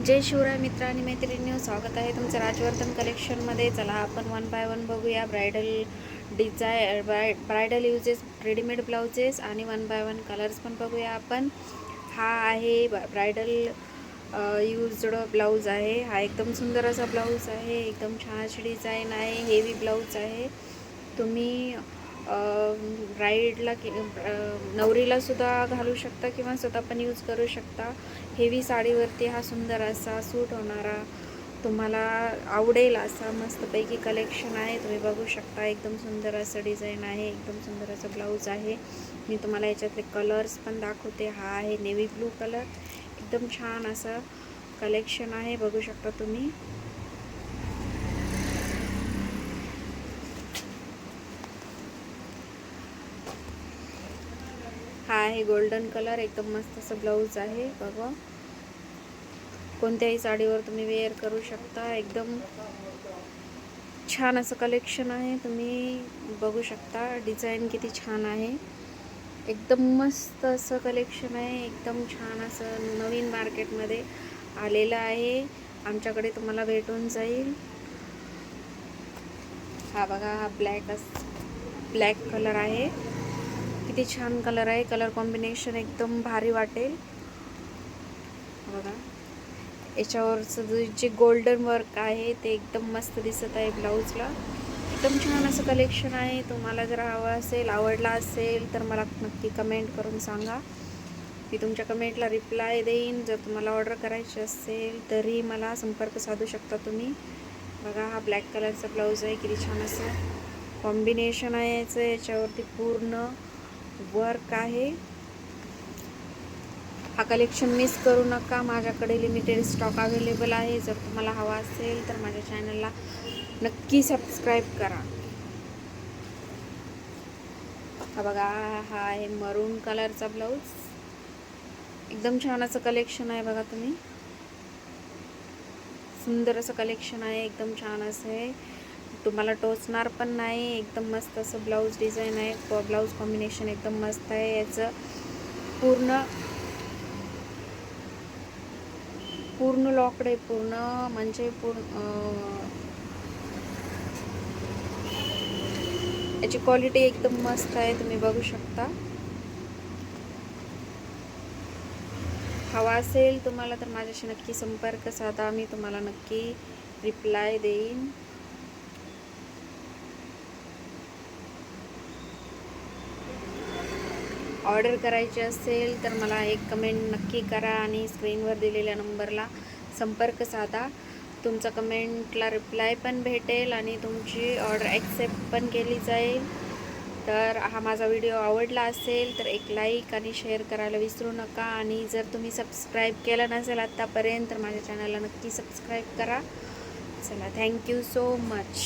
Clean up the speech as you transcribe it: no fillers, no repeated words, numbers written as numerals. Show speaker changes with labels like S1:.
S1: जय शिवराय मित्र आणि मैत्रिणींनो, स्वागत आहे तुमचं राजवर्धन कलेक्शनमध्ये. चला आपण वन बाय वन बघूया ब्रायडल युजेस रेडीमेड ब्लाउजेस आणि वन बाय वन कलर्स पण बघूया आपण. हा आहे ब्रायडल यूज्ड ब्लाऊज आहे. हा एकदम सुंदर असा ब्लाऊज आहे. एकदम छान अशी डिझाईन आहे. हेवी ब्लाऊज आहे. तुम्ही ब्राईडला नवरीला सुद्धा घालू शकता किंवा स्वतः पण यूज करू शकता. हेवी साडीवरती हा सुंदर असा सूट होणारा, तुम्हाला आवडेल असा मस्तपैकी कलेक्शन आहे. तुम्ही बघू शकता. एकदम सुंदर असं डिझाईन आहे. एकदम सुंदर असं ब्लाऊज आहे. मी तुम्हाला याच्यातले कलर्स पण दाखवते. हा आहे नेव्ही ब्लू कलर. एकदम छान असं कलेक्शन आहे. बघू शकता तुम्ही. हा आहे गोल्डन कलर. एकदम मस्त असं ब्लाऊज आहे. बघा, कोणत्याही साडीवर तुम्ही वेअर करू शकता. एकदम छान असं कलेक्शन आहे. तुम्ही बघू शकता डिझाईन किती छान आहे. एकदम मस्त असं कलेक्शन आहे. एकदम छान असं नवीन मार्केटमध्ये आलेलं आहे. आमच्याकडे तुम्हाला भेटून जाईल. हा बघा, हा ब्लॅक कलर आहे. किती छान कलर आहे. कलर कॉम्बिनेशन एकदम भारी वाटेल. बघा, याच्यावरचं जे गोल्डन वर्क आहे ते एकदम मस्त दिसत आहे ब्लाऊजला. एकदम छान असं कलेक्शन आहे. तुम्हाला जर हवं असेल, आवडला असेल तर मला नक्की कमेंट करून सांगा. मी तुमच्या कमेंटला रिप्लाय देईन. जर तुम्हाला ऑर्डर करायची असेल तरी मला संपर्क साधू शकता तुम्ही. बघा, हा ब्लॅक कलरचा ब्लाऊज आहे. किती छान असं कॉम्बिनेशन आहे याचं. याच्यावरती पूर्ण वर्क आहे. हा कलेक्शन मिस करू नका. माझ्याकडे लिमिटेड स्टॉक अवेलेबल आहे. जर तुम्हाला हवा असेल तर माझ्या चॅनलला नक्की सबस्क्राईब करा. हा बघा, हा आहे मरून कलरचा ब्लाऊज. एकदम छान असं कलेक्शन आहे. बघा तुम्ही, सुंदर असं कलेक्शन आहे. एकदम छान असं आहे. तुम्हाला टोचणार पण नाही. एकदम मस्त असं ब्लाऊज डिझाईन आहे. ब्लाऊज कॉम्बिनेशन एकदम मस्त आहे. याचं पूर्ण लॉकड आहे. पूर्ण म्हणजे याची क्वालिटी एकदम मस्त आहे. तुम्ही बघू शकता. हवा असेल तुम्हाला तर माझ्याशी नक्की संपर्क साधा. मी तुम्हाला नक्की रिप्लाय देईन. ऑर्डर करायची असेल तर मला एक कमेंट नक्की करा आणि स्क्रीनवर दिलेल्या नंबरला संपर्क साधा. तुमचा कमेंटला रिप्लाय पण भेटेल आणि तुमची ऑर्डर ॲक्सेप्ट पण केली जाईल. तर हा माझा व्हिडिओ आवडला असेल तर एक लाईक आणि शेअर करायला विसरू नका. आणि जर तुम्ही सबस्क्राईब केलं नसेल आत्तापर्यंत तर माझ्या चॅनलला नक्की सबस्क्राईब करा. चला, थँक्यू सो मच.